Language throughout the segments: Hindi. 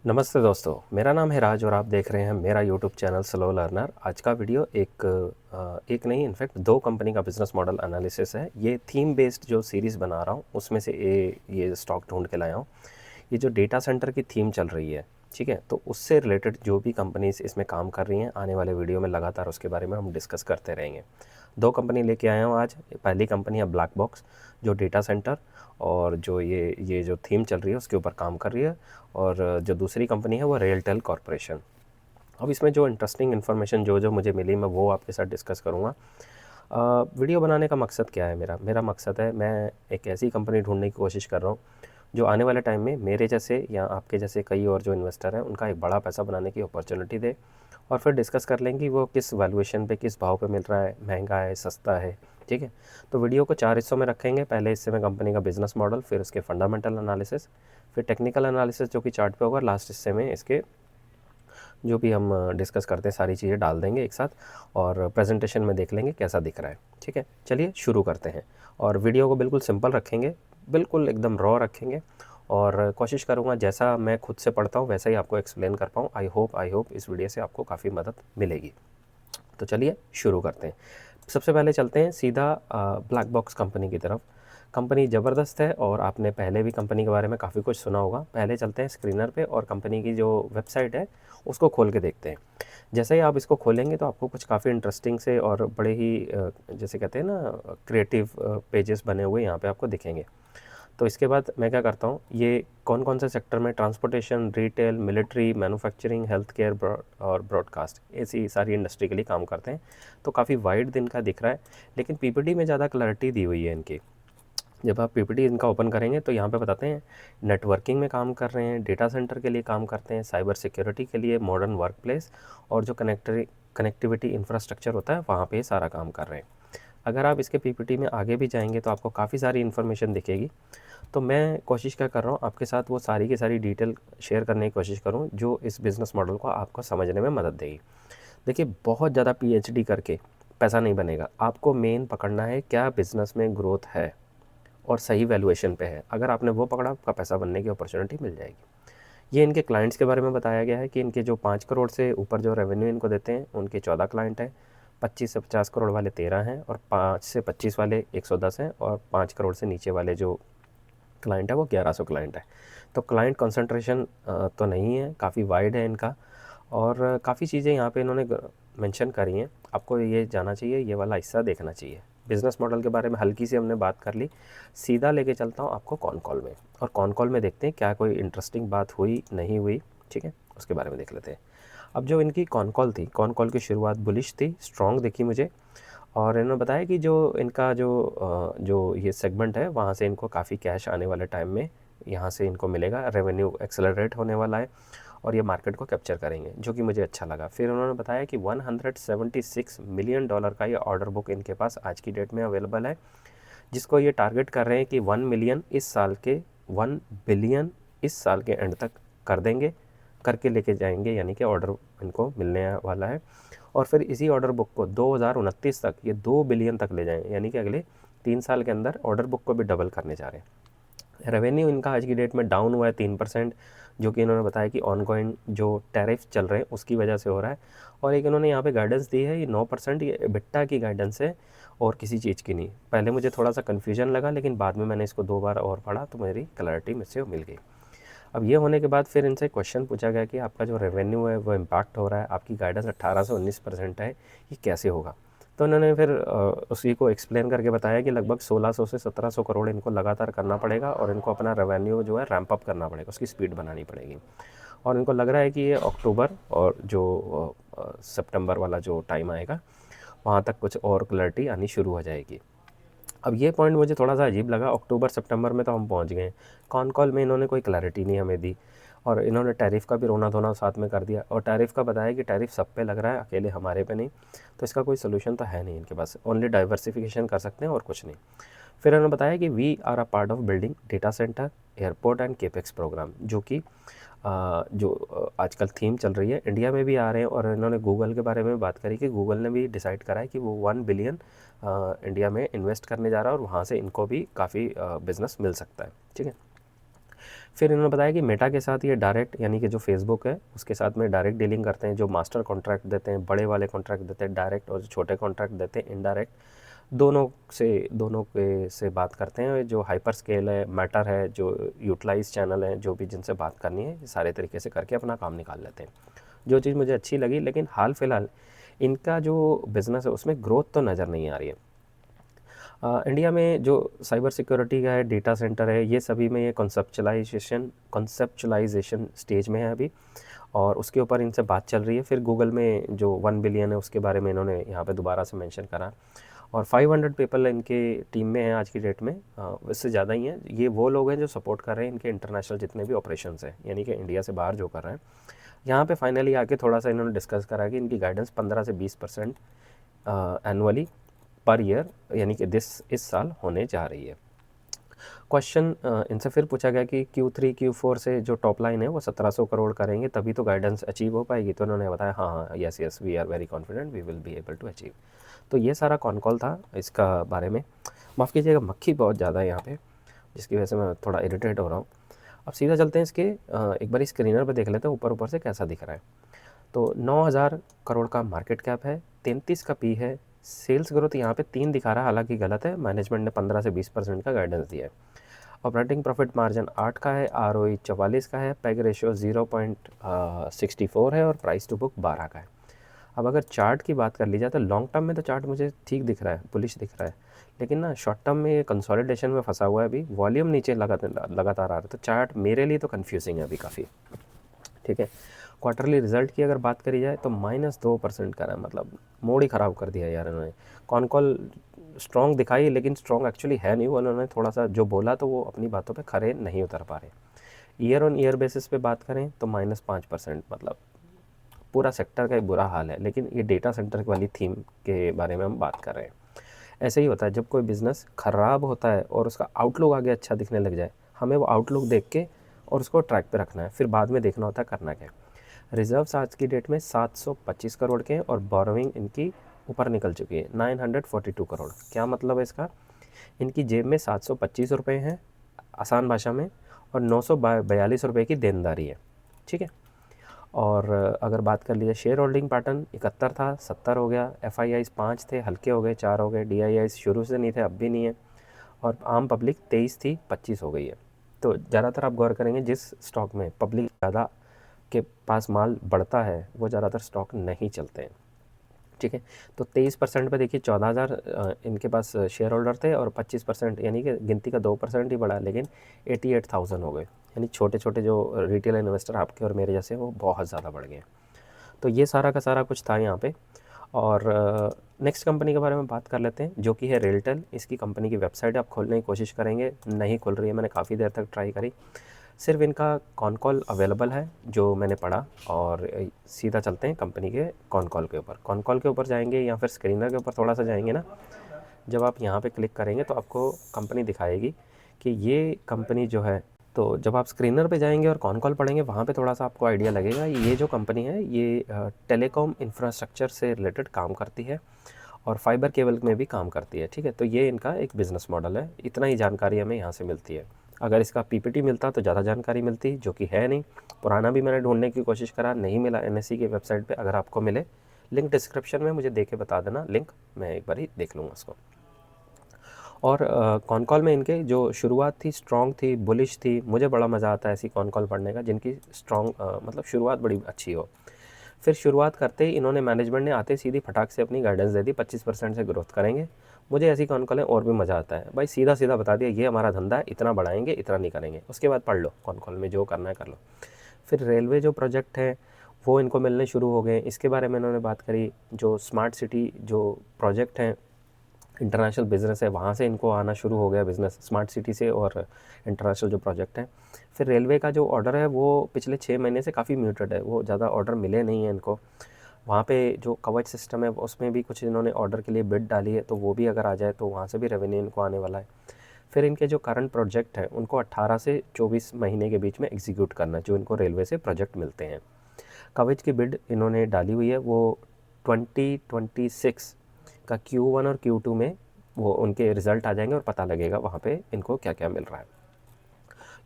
नमस्ते दोस्तों, मेरा नाम है राज और आप देख रहे हैं मेरा यूट्यूब चैनल स्लो लर्नर। आज का वीडियो एक नहीं इनफैक्ट दो कंपनी का बिजनेस मॉडल एनालिसिस है। ये थीम बेस्ड जो सीरीज़ बना रहा हूँ उसमें से ये स्टॉक ढूंढ के लाया हूँ। ये जो डेटा सेंटर की थीम चल रही है, ठीक है, तो उससे रिलेटेड जो भी कंपनीज इसमें काम कर रही हैं, आने वाले वीडियो में लगातार उसके बारे में हम डिस्कस करते रहेंगे। दो कंपनी लेके आया हूँ आज। पहली कंपनी है ब्लैक बॉक्स, जो डेटा सेंटर और जो ये जो थीम चल रही है उसके ऊपर काम कर रही है, और जो दूसरी कंपनी है वो रेलटेल कॉरपोरेशन। अब इसमें जो इंटरेस्टिंग इन्फॉर्मेशन जो जो मुझे मिली मैं वो आपके साथ डिस्कस करूँगा। वीडियो बनाने का मकसद क्या है मेरा मकसद है, मैं एक ऐसी कंपनी ढूंढने की कोशिश कर रहा हूँ जो आने वाले टाइम में मेरे जैसे या आपके जैसे कई और जो इन्वेस्टर हैं उनका एक बड़ा पैसा बनाने की अपॉर्चुनिटी दे। और फिर डिस्कस कर लेंगे वो किस वैल्यूएशन पे, किस भाव पे मिल रहा है, महंगा है, सस्ता है, ठीक है। तो वीडियो को 4 हिस्सों में रखेंगे। पहले हिस्से में कंपनी का बिजनेस मॉडल, फिर उसके फंडामेंटल एनालिसिस, फिर टेक्निकल एनालिसिस जो कि चार्ट पे होगा, लास्ट हिस्से में इसके जो भी हम डिस्कस करते हैं सारी चीज़ें डाल देंगे एक साथ, और प्रेजेंटेशन में देख लेंगे कैसा दिख रहा है, ठीक है। चलिए शुरू करते हैं। और वीडियो को बिल्कुल सिंपल रखेंगे, बिल्कुल एकदम रॉ रखेंगे, और कोशिश करूँगा जैसा मैं खुद से पढ़ता हूँ वैसा ही आपको एक्सप्लेन कर पाऊँ। आई होप इस वीडियो से आपको काफ़ी मदद मिलेगी। तो चलिए शुरू करते हैं। सबसे पहले चलते हैं सीधा ब्लैक बॉक्स कंपनी की तरफ। कंपनी ज़बरदस्त है और आपने पहले भी कंपनी के बारे में काफ़ी कुछ सुना होगा। पहले चलते हैं स्क्रीनर पे और कंपनी की जो वेबसाइट है उसको खोल के देखते हैं। जैसे ही आप इसको खोलेंगे तो आपको कुछ काफ़ी इंटरेस्टिंग से और बड़े ही जैसे कहते हैं ना क्रिएटिव पेजेस बने हुए यहाँ पे आपको दिखेंगे। तो इसके बाद मैं क्या करता हूँ, ये कौन कौन से सेक्टर में, transportation, retail, military, manufacturing, health care और ब्रॉडकास्ट, ऐसी सारी इंडस्ट्री के लिए काम करते हैं। तो काफ़ी वाइड दिन का दिख रहा है, लेकिन पीपीटी में ज़्यादा क्लैरिटी दी हुई है इनकी। जब आप पीपीटी इनका ओपन करेंगे तो यहाँ पे बताते हैं नेटवर्किंग में काम कर रहे हैं, डेटा सेंटर के लिए काम करते हैं, साइबर सिक्योरिटी के लिए, मॉडर्न वर्क प्लेस, और जो कनेक्टिविटी इंफ्रास्ट्रक्चर होता है वहाँ पे सारा काम कर रहे हैं। अगर आप इसके पीपीटी में आगे भी जाएंगे तो आपको काफ़ी सारी इन्फॉर्मेशन दिखेगी। तो मैं कोशिश क्या कर रहा हूँ, आपके साथ वो सारी की सारी डिटेल शेयर करने की कोशिश करूँ जो इस बिज़नेस मॉडल को आपको समझने में मदद देगी। देखिए, बहुत ज़्यादा पीएचडी करके पैसा नहीं बनेगा। आपको मेन पकड़ना है क्या बिज़नेस में ग्रोथ है और सही वैल्यूएशन पे है। अगर आपने वो पकड़ा, आपका पैसा बनने की अपॉर्चुनिटी मिल जाएगी। ये इनके क्लाइंट्स के बारे में बताया गया है कि इनके जो 5 करोड़ से ऊपर जो रेवेन्यू इनको देते हैं उनके 14 क्लाइंट हैं, 25 से 50 करोड़ वाले 13 हैं, और 5 से 25 वाले 110 हैं, और 5 करोड़ से नीचे वाले जो क्लाइंट है वो 1100 क्लाइंट है। तो क्लाइंट कंसंट्रेशन तो नहीं है, काफ़ी वाइड है इनका, और काफ़ी चीज़ें यहाँ पे इन्होंने मेंशन करी हैं। आपको ये जाना चाहिए, ये वाला हिस्सा देखना चाहिए। बिज़नेस मॉडल के बारे में हल्की सी हमने बात कर ली, सीधा लेके चलता हूँ आपको कॉन कॉल में, और कॉन कॉल में देखते हैं क्या कोई इंटरेस्टिंग बात हुई नहीं हुई, ठीक है, उसके बारे में देख लेते हैं। अब जो इनकी कॉन कॉल थी, कॉन कॉल की शुरुआत बुलिश थी, स्ट्रॉन्ग दिखी मुझे, और इन्होंने बताया कि जो इनका जो ये सेगमेंट है वहाँ से इनको काफ़ी कैश आने वाले टाइम में यहाँ से इनको मिलेगा, रेवेन्यू एक्सेलरेट होने वाला है, और ये मार्केट को कैप्चर करेंगे, जो कि मुझे अच्छा लगा। फिर उन्होंने बताया कि $176 मिलियन का ये ऑर्डर बुक इनके पास आज की डेट में अवेलेबल है, जिसको ये टारगेट कर रहे हैं कि 1 मिलियन इस साल के 1 बिलियन इस साल के एंड तक कर देंगे, करके लेके जाएंगे, यानी कि ऑर्डर इनको मिलने वाला है। और फिर इसी ऑर्डर बुक को 2029 तक ये 2 बिलियन तक ले जाएंगे, यानी कि अगले 3 साल के अंदर ऑर्डर बुक को भी डबल करने जा रहे हैं। रेवेन्यू इनका आज की डेट में डाउन हुआ है 3%, जो कि इन्होंने बताया कि ऑनगोइंग जो टैरिफ चल रहे हैं उसकी वजह से हो रहा है। और एक इन्होंने यहाँ पे गाइडेंस दी है, ये 9%, ये EBITDA की गाइडेंस है और किसी चीज़ की नहीं। पहले मुझे थोड़ा सा कन्फ्यूजन लगा, लेकिन बाद में मैंने इसको 2 बार और पढ़ा तो मेरी क्लैरिटी मुझसे मिल गई। अब ये होने के बाद फिर इनसे क्वेश्चन पूछा गया कि आपका जो रेवेन्यू है वो इम्पैक्ट हो रहा है, आपकी गाइडेंस 18 से 19% है, ये कैसे होगा। तो उन्होंने फिर उसी को एक्सप्लेन करके बताया कि लगभग 1600 से 1700 करोड़ इनको लगातार करना पड़ेगा, और इनको अपना रेवेन्यू जो है रैंप अप करना पड़ेगा, उसकी स्पीड बनानी पड़ेगी। और इनको लग रहा है कि ये अक्टूबर और जो सितंबर वाला जो टाइम आएगा वहाँ तक कुछ और क्लैरिटी आनी शुरू हो जाएगी। अब ये पॉइंट मुझे थोड़ा सा अजीब लगा, अक्टूबर सितंबर में तो हम पहुंच गए, कॉन कॉल में इन्होंने कोई क्लैरिटी नहीं हमें दी, और इन्होंने टैरिफ का भी रोना धोना साथ में कर दिया, और टैरिफ का बताया कि टैरिफ सब पे लग रहा है, अकेले हमारे पे नहीं। तो इसका कोई सोल्यूशन तो है नहीं इनके पास, ओनली डाइवर्सिफिकेशन कर सकते हैं और कुछ नहीं। फिर उन्होंने बताया कि we are a part of building data center, airport and capex program, जो कि आजकल थीम चल रही है, इंडिया में भी आ रहे हैं। और इन्होंने गूगल के बारे में बात करी कि गूगल ने भी डिसाइड करा है कि वो 1 बिलियन इंडिया में इन्वेस्ट करने जा रहा है, और वहाँ से इनको भी काफ़ी बिजनेस मिल सकता है, ठीक है। फिर इन्होंने बताया कि मेटा के साथ ये डायरेक्ट, यानी कि जो फेसबुक है उसके साथ में डायरेक्ट डीलिंग करते हैं, जो मास्टर कॉन्ट्रैक्ट देते हैं, बड़े वाले कॉन्ट्रैक्ट देते हैं डायरेक्ट, और जो छोटे कॉन्ट्रैक्ट देते हैं इनडायरेक्ट, दोनों के से बात करते हैं। जो हाइपर स्केल है, मैटर है, जो यूटिलाइज चैनल है, जो भी जिनसे बात करनी है, ये सारे तरीके से करके अपना काम निकाल लेते हैं, जो चीज़ मुझे अच्छी लगी। लेकिन हाल फिलहाल इनका जो बिज़नेस है उसमें ग्रोथ तो नज़र नहीं आ रही है। इंडिया में जो साइबर सिक्योरिटी का है, डेटा सेंटर है, ये सभी में ये कॉन्सेप्चुलाइजेशन स्टेज में है अभी, और उसके ऊपर इनसे बात चल रही है। फिर गूगल में जो 1 बिलियन है उसके बारे में इन्होंने यहाँ पे दोबारा से मेंशन करा, और 500 पीपल इनके टीम में हैं आज की डेट में, इससे ज़्यादा ही हैं। ये वो लोग हैं जो सपोर्ट कर रहे हैं इनके इंटरनेशनल जितने भी ऑपरेशंस हैं, यानी कि इंडिया से बाहर जो कर रहे हैं। यहाँ पे फाइनली आके थोड़ा सा इन्होंने डिस्कस करा कि इनकी गाइडेंस 15 से 20% एनुअली पर ईयर, यानी कि इस साल होने जा रही है। क्वेश्चन इनसे फिर पूछा गया कि Q3 Q4 से जो टॉप लाइन है वो 1700 करोड़ करेंगे तभी तो गाइडेंस अचीव हो पाएगी। तो उन्होंने बताया हाँ, yes we are very confident we will be able to achieve. तो ये सारा कॉन कॉल था इसका बारे में। माफ़ कीजिएगा, मक्खी बहुत ज़्यादा है यहाँ पे, जिसकी वजह से मैं थोड़ा इरिटेट हो रहा हूँ। अब सीधा चलते हैं इसके एक बार स्क्रीनर पर देख लेते हैं ऊपर से कैसा दिख रहा है। तो 9000 करोड़ का मार्केट कैप है, 33 का पी है। सेल्स ग्रोथ यहाँ पे 3 दिखा रहा है, हालांकि गलत है, मैनेजमेंट ने 15 से 20% का गाइडेंस दिया है। ऑपरेटिंग प्रॉफिट मार्जिन 8 का है, ROE 44 का है, पैग रेशियो 0.64 है, और प्राइस टू बुक 12 का है। अब अगर चार्ट की बात कर ली जाए तो लॉन्ग टर्म में तो चार्ट मुझे ठीक दिख रहा है, बुलिश दिख रहा है, लेकिन ना शॉर्ट टर्म में ये कंसोलिडेशन में फंसा हुआ है अभी, वॉल्यूम नीचे लगातार आ रहा है, तो चार्ट मेरे लिए तो कन्फ्यूजिंग है अभी काफ़ी। ठीक है, क्वार्टरली रिजल्ट की अगर बात करी जाए तो -2% का है, मतलब मूड ही ख़राब कर दिया यार इन्होंने। कॉन कॉल स्ट्रॉन्ग दिखाई, लेकिन स्ट्रॉन्ग एक्चुअली है नहीं वो, उन्होंने थोड़ा सा जो बोला तो वो अपनी बातों पे खरे नहीं उतर पा रहे। ईयर ऑन ईयर बेसिस पे बात करें तो -5%, मतलब पूरा सेक्टर का एक बुरा हाल है। लेकिन ये डेटा सेंटर वाली थीम के बारे में हम बात कर रहे हैं। ऐसे ही होता है जब कोई बिज़नेस ख़राब होता है और उसका आउटलुक आगे अच्छा दिखने लग जाए, हमें वो आउटलुक देख के और उसको ट्रैक पे रखना है, फिर बाद में देखना होता है करना क्या है। रिजर्व्स आज की डेट में 725 करोड़ के हैं, और बोरोइंग इनकी ऊपर निकल चुकी है 942 करोड़। क्या मतलब है इसका? इनकी जेब में 725 रुपये हैं आसान भाषा में, और 942 रुपये की देनदारी है। ठीक है, और अगर बात कर लीजिए शेयर होल्डिंग पैटर्न, 71 था 70 हो गया, FIIs 5 थे हल्के हो गए 4 हो गए, DIIs शुरू से नहीं थे अब भी नहीं है, और आम पब्लिक 23 थी 25 हो गई है। तो ज़्यादातर आप गौर करेंगे जिस स्टॉक में पब्लिक ज़्यादा के पास माल बढ़ता है वो ज़्यादातर स्टॉक नहीं चलते हैं। ठीक है, तो 23% पे देखिए 14,000 इनके पास शेयर होल्डर थे, और 25% यानी कि गिनती का 2% ही बढ़ा, लेकिन 88,000 हो गए। यानी छोटे छोटे जो रिटेल इन्वेस्टर आपके और मेरे जैसे वो बहुत ज़्यादा बढ़ गए। तो ये सारा का सारा कुछ था यहाँ पे। और नेक्स्ट कंपनी के बारे में बात कर लेते हैं, जो कि है रेलटेल। इसकी कंपनी की वेबसाइट आप खोलने की कोशिश करेंगे, नहीं खुल रही है, मैंने काफ़ी देर तक ट्राई करी। सिर्फ इनका कॉन कॉल अवेलेबल है जो मैंने पढ़ा, और सीधा चलते हैं कंपनी के कॉन कॉल के ऊपर। कॉन कॉल के ऊपर जाएंगे या फिर स्क्रीनर के ऊपर थोड़ा सा जाएंगे ना, जब आप यहाँ पे क्लिक करेंगे तो आपको कंपनी दिखाएगी कि ये कंपनी जो है। तो जब आप स्क्रीनर पे जाएंगे और कॉन कॉल पढ़ेंगे वहाँ पे थोड़ा सा आपको आइडिया लगेगा। ये जो कंपनी है ये टेलीकॉम इंफ्रास्ट्रक्चर से रिलेटेड काम करती है, और फाइबर केबल में भी काम करती है। ठीक है, तो ये इनका एक बिज़नेस मॉडल है, इतना ही जानकारी हमें यहाँ से मिलती है। अगर इसका PPT मिलता तो ज़्यादा जानकारी मिलती, जो कि है नहीं। पुराना भी मैंने ढूंढने की कोशिश करा, नहीं मिला NSE की वेबसाइट पे। अगर आपको मिले, लिंक डिस्क्रिप्शन में मुझे दे के बता देना लिंक, मैं एक बार ही देख लूँगा उसको। और कॉन कॉल में इनके जो शुरुआत थी स्ट्रॉन्ग थी, बुलिश थी। मुझे बड़ा मज़ा आता है ऐसी कॉन कॉल पढ़ने का जिनकी स्ट्रॉन्ग मतलब शुरुआत बड़ी अच्छी हो। फिर शुरुआत करते ही इन्होंने, मैनेजमेंट ने आते सीधी फटाक से अपनी गाइडेंस दे दी, 25% से ग्रोथ करेंगे। मुझे ऐसी कॉन कॉलें और भी मज़ा आता है भाई, सीधा सीधा बता दिया ये हमारा धंधा है, इतना बढ़ाएंगे इतना नहीं करेंगे, उसके बाद पढ़ लो कॉन कॉल में जो करना है कर लो। फिर रेलवे जो प्रोजेक्ट है वो इनको मिलने शुरू हो गए, इसके बारे में इन्होंने बात करी। जो स्मार्ट सिटी जो प्रोजेक्ट हैं, इंटरनेशनल बिज़नेस है, वहाँ से इनको आना शुरू हो गया बिज़नेस, स्मार्ट सिटी से और इंटरनेशनल जो प्रोजेक्ट हैं। फिर रेलवे का जो ऑर्डर है वो पिछले 6 महीने से काफ़ी म्यूटेड है, वो ज़्यादा ऑर्डर मिले नहीं हैं इनको। वहाँ पे जो कवच सिस्टम है उसमें भी कुछ इन्होंने ऑर्डर के लिए बिड डाली है, तो वो भी अगर आ जाए तो वहाँ से भी रेवेन्यू इनको आने वाला है। फिर इनके जो करंट प्रोजेक्ट हैं उनको 18 से 24 महीने के बीच में एग्जीक्यूट करना है, जो इनको रेलवे से प्रोजेक्ट मिलते हैं। कवच की बिड इन्होंने डाली हुई है, वो 2026 का Q1 और Q2 में वो उनके रिज़ल्ट आ जाएंगे और पता लगेगा वहाँ पे इनको क्या क्या मिल रहा है।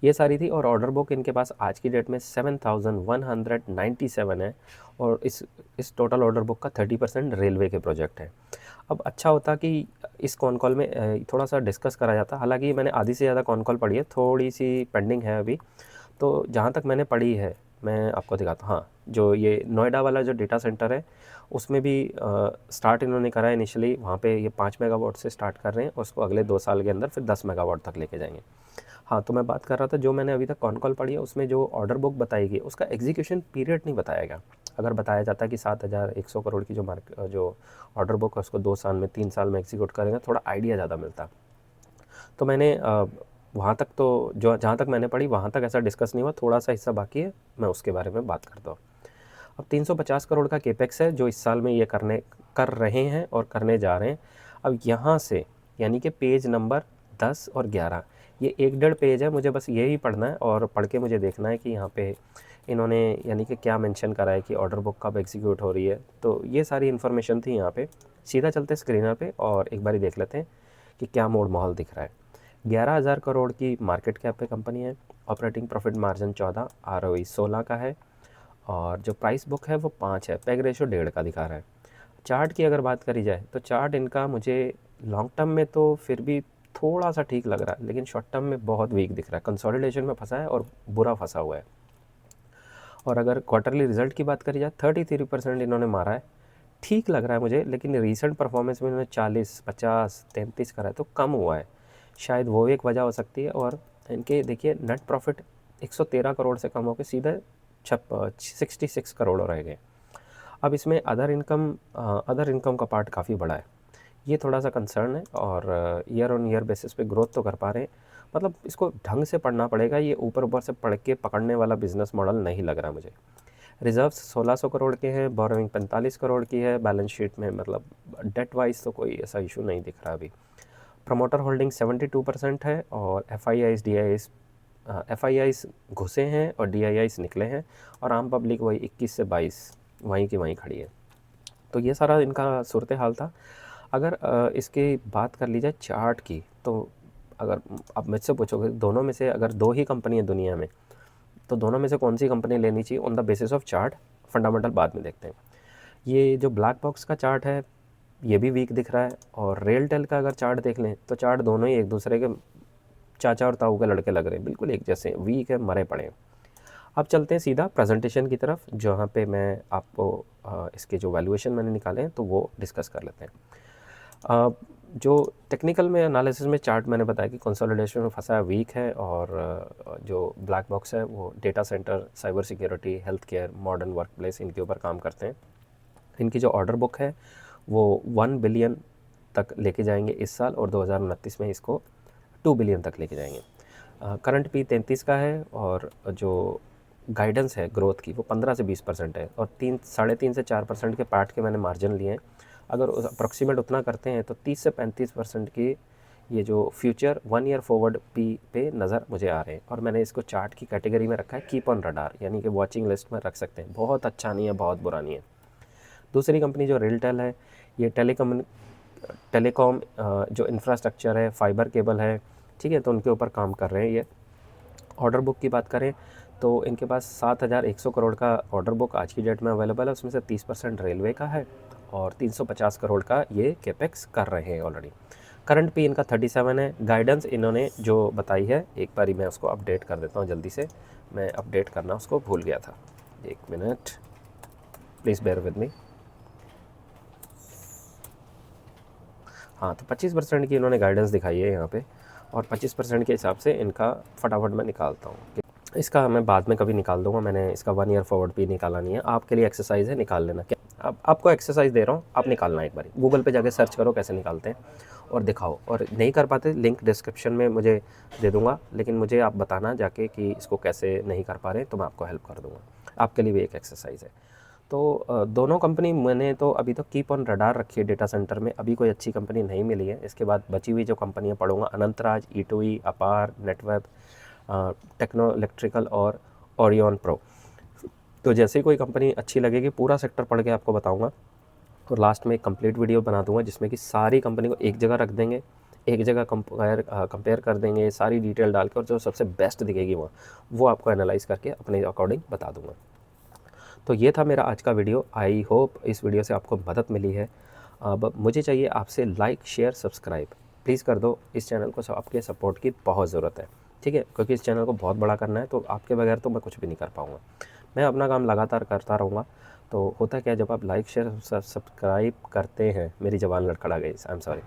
ये सारी थी। और ऑर्डर बुक इनके पास आज की डेट में 7197 है, और इस टोटल ऑर्डर बुक का 30% रेलवे के प्रोजेक्ट है। अब अच्छा होता कि इस कॉन कॉल में थोड़ा सा डिस्कस करा जाता। हालांकि मैंने आधी से ज़्यादा कॉन कॉल पढ़ी है, थोड़ी सी पेंडिंग है अभी। तो जहाँ तक मैंने पढ़ी है मैं आपको दिखाता हूँ। हाँ, जो ये नोएडा वाला जो डेटा सेंटर है उसमें भी स्टार्ट इन्होंने करा है इनिशियली। वहाँ पे ये 5 मेगावाट से स्टार्ट कर रहे हैं और उसको अगले 2 साल के अंदर फिर 10 मेगावाट तक लेके जाएंगे। हाँ, तो मैं बात कर रहा था जो मैंने अभी तक कॉन कॉल पढ़ी है उसमें जो ऑर्डर बुक बताई गई उसका एग्जीक्यूशन पीरियड नहीं बताया गया। अगर बताया जाता कि 7,100 करोड़ की जो ऑर्डर बुक है उसको 2 साल में 3 साल में एग्जीक्यूट करेंगे, थोड़ा आइडिया ज़्यादा मिलता। तो मैंने वहाँ तक तो जो जहाँ तक मैंने पढ़ी वहाँ तक ऐसा डिस्कस नहीं हुआ, थोड़ा सा हिस्सा बाकी है, मैं उसके बारे में बात करता हूँ। अब 350 करोड़ का केपेक्स है जो इस साल में ये कर रहे हैं और करने जा रहे हैं। अब यहाँ से यानी कि पेज नंबर 10 और 11, ये 1.5 पेज है, मुझे बस यही पढ़ना है और पढ़ के मुझे देखना है कि यहाँ पे इन्होंने यानी कि क्या मेंशन करा है कि ऑर्डर बुक कब एग्जीक्यूट हो रही है। तो ये सारी इन्फॉर्मेशन थी यहाँ पे। सीधा चलते स्क्रीनर पे और एक बारी देख लेते हैं कि क्या मोड माहौल दिख रहा है। 11,000 करोड़ की मार्केट कैप पे कंपनी है। ऑपरेटिंग प्रॉफिट मार्जिन 14, आरओई 16 का है, और जो प्राइस बुक है वो 5 है, पैग रेशो 1.5 का दिखा रहा है। चार्ट की अगर बात करी जाए तो चार्ट इनका मुझे लॉन्ग टर्म में तो फिर भी थोड़ा सा ठीक लग रहा है, लेकिन शॉर्ट टर्म में बहुत वीक दिख रहा है, कंसोलिडेशन में फंसा है और बुरा फंसा हुआ है। और अगर क्वार्टरली रिजल्ट की बात करी जाए 33% इन्होंने मारा है, ठीक लग रहा है मुझे, लेकिन रीसेंट परफॉर्मेंस में इन्होंने 40, 50, 33 करा है तो कम हुआ है, शायद वो एक वजह हो सकती है। और इनके देखिए नेट प्रॉफिट 113 करोड़ से कम होकर सीधे 66 करोड़ रह गए। अब इसमें अदर इनकम का पार्ट काफ़ी बड़ा है, ये थोड़ा सा कंसर्न है। और ईयर ऑन ईयर बेसिस पे ग्रोथ तो कर पा रहे हैं, मतलब इसको ढंग से पढ़ना पड़ेगा, ये ऊपर ऊपर से पढ़ के पकड़ने वाला बिजनेस मॉडल नहीं लग रहा मुझे। रिजर्व्स 1600 करोड़ के हैं, बोरोइंग 45 करोड़ की है बैलेंस शीट में, मतलब डेट वाइज तो कोई ऐसा इशू नहीं दिख रहा अभी। प्रमोटर होल्डिंग 72% है, और एफ आई आईज घुसे हैं और डी आई आईज निकले हैं, और आम पब्लिक वही 21 से 22 वहीं की वहीं खड़ी है। तो ये सारा इनका सूरत हाल था। अगर इसकी बात कर ली जाए चार्ट की, तो अगर आप मुझसे पूछोगे दोनों में से अगर 2 ही कंपनी है दुनिया में, तो दोनों में से कौन सी कंपनी लेनी चाहिए on the basis of chart, fundamental बाद में देखते हैं। ये जो ब्लैक बॉक्स का चार्ट है ये भी वीक दिख रहा है, और रेलटेल का अगर चार्ट देख लें तो चार्ट दोनों ही एक दूसरे के चाचा और ताऊ के लड़के लग रहे हैं, बिल्कुल एक जैसे, वीक है, मरे पड़े हैं। अब चलते हैं सीधा प्रेजेंटेशन की तरफ, जहाँ पे मैं आपको इसके जो वैल्यूएशन मैंने निकाले हैं तो वो डिस्कस कर लेते हैं। जो टेक्निकल में एनालिसिस में चार्ट मैंने बताया कि कंसोलिडेशन में फंसा है, वीक है, और जो ब्लैक बॉक्स है वो data centre, cyber security, health care, modern work place, इनके ऊपर काम करते हैं। इनकी जो ऑर्डर बुक है वो 1 बिलियन तक लेके जाएंगे इस साल, और 2029 में इसको 2 बिलियन तक लेके जाएंगे। करंट पी 33 का है, और जो गाइडेंस है ग्रोथ की वो 15 से 20% है, और 3.5 से 4% के पार्ट के मैंने मार्जिन लिए हैं। अगर अप्रॉक्सीमेट उतना करते हैं तो 30 से 35% की ये जो फ्यूचर 1 ईयर फॉरवर्ड पी पे नज़र मुझे आ रहे हैं। और मैंने इसको चार्ट की कैटेगरी में रखा है कीप ऑन रडार, यानी कि वॉचिंग लिस्ट में रख सकते हैं, बहुत अच्छा नहीं है बहुत बुरा नहीं है। दूसरी कंपनी जो रेलटेल है, ये टेलीकॉम जो इंफ्रास्ट्रक्चर है, फाइबर केबल है, ठीक है, तो उनके ऊपर काम कर रहे हैं ये। ऑर्डर बुक की बात करें तो इनके पास 7,100 करोड़ का ऑर्डर बुक आज की डेट में अवेलेबल है, उसमें से 30% रेलवे का है, और 350 करोड़ का ये कैपेक्स कर रहे हैं ऑलरेडी। करंट पी इनका 37 है। गाइडेंस इन्होंने जो बताई है, एक बारी मैं उसको अपडेट कर देता हूँ जल्दी से, मैं अपडेट करना उसको भूल गया था, 1 minute please bear with me. हाँ, तो 25% की इन्होंने गाइडेंस दिखाई है यहाँ पे, और 25% के हिसाब से इनका फटाफट मैं निकालता हूँ। इसका मैं बाद में कभी निकाल दूंगा, मैंने इसका 1 ईयर फॉरवर्ड भी निकाला नहीं है, आपके लिए एक्सरसाइज है, निकाल लेना। क्या अब आपको एक्सरसाइज दे रहा हूँ, आप निकालना एक बार, गूगल पे जाके सर्च करो कैसे निकालते हैं और दिखाओ। और नहीं कर पाते लिंक डिस्क्रिप्शन में मुझे दे दूँगा, लेकिन मुझे आप बताना जाके कि इसको कैसे नहीं कर पा रहे, तो मैं आपको हेल्प कर दूँगा, आपके लिए भी एक एक्सरसाइज है। तो दोनों कंपनी मैंने तो अभी तो कीप ऑन रडार रखी है डेटा सेंटर में, अभी कोई अच्छी कंपनी नहीं मिली है। इसके बाद बची हुई जो कंपनियाँ पढ़ूंगा, अनंतराज, E2E, अपार, नेटवेब, टेक्नो इलेक्ट्रिकल और ओरियन प्रो। तो जैसे ही कोई कंपनी अच्छी लगेगी पूरा सेक्टर पढ़ के आपको बताऊंगा, और लास्ट में एक कंप्लीट वीडियो बना दूंगा जिसमें कि सारी कंपनी को एक जगह रख देंगे, एक जगह कंपेयर कर देंगे सारी डिटेल डाल के, और जो सबसे बेस्ट दिखेगी वो आपको एनालाइज़ करके अपने अकॉर्डिंग बता दूँगा। तो ये था मेरा आज का वीडियो। आई होप इस वीडियो से आपको मदद मिली है। अब मुझे चाहिए आपसे लाइक, शेयर, सब्सक्राइब प्लीज़ कर दो। इस चैनल को आपके सपोर्ट की बहुत ज़रूरत है, ठीक है? क्योंकि इस चैनल को बहुत बड़ा करना है, तो आपके बगैर तो मैं कुछ भी नहीं कर पाऊँगा। मैं अपना काम लगातार करता रहूँगा। तो होता क्या है, जब आप लाइक, शेयर, सब्सक्राइब करते हैं, मेरी ज़बान लड़खड़ा गई, आई एम सॉरी।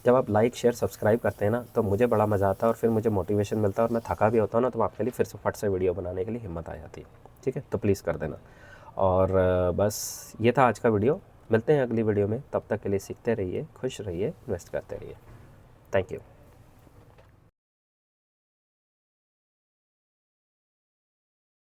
जब आप लाइक, शेयर, सब्सक्राइब करते हैं ना, तो मुझे बड़ा मज़ा आता है, और फिर मुझे मोटिवेशन मिलता है, और मैं थका भी होता हूँ ना, तो आपके लिए फिर से फट से वीडियो बनाने के लिए हिम्मत आ जाती है, ठीक है? तो प्लीज़ कर देना। और बस ये था आज का वीडियो। मिलते हैं अगली वीडियो में, तब तक के लिए सीखते रहिए, खुश रहिए, इन्वेस्ट करते रहिए। Thank you.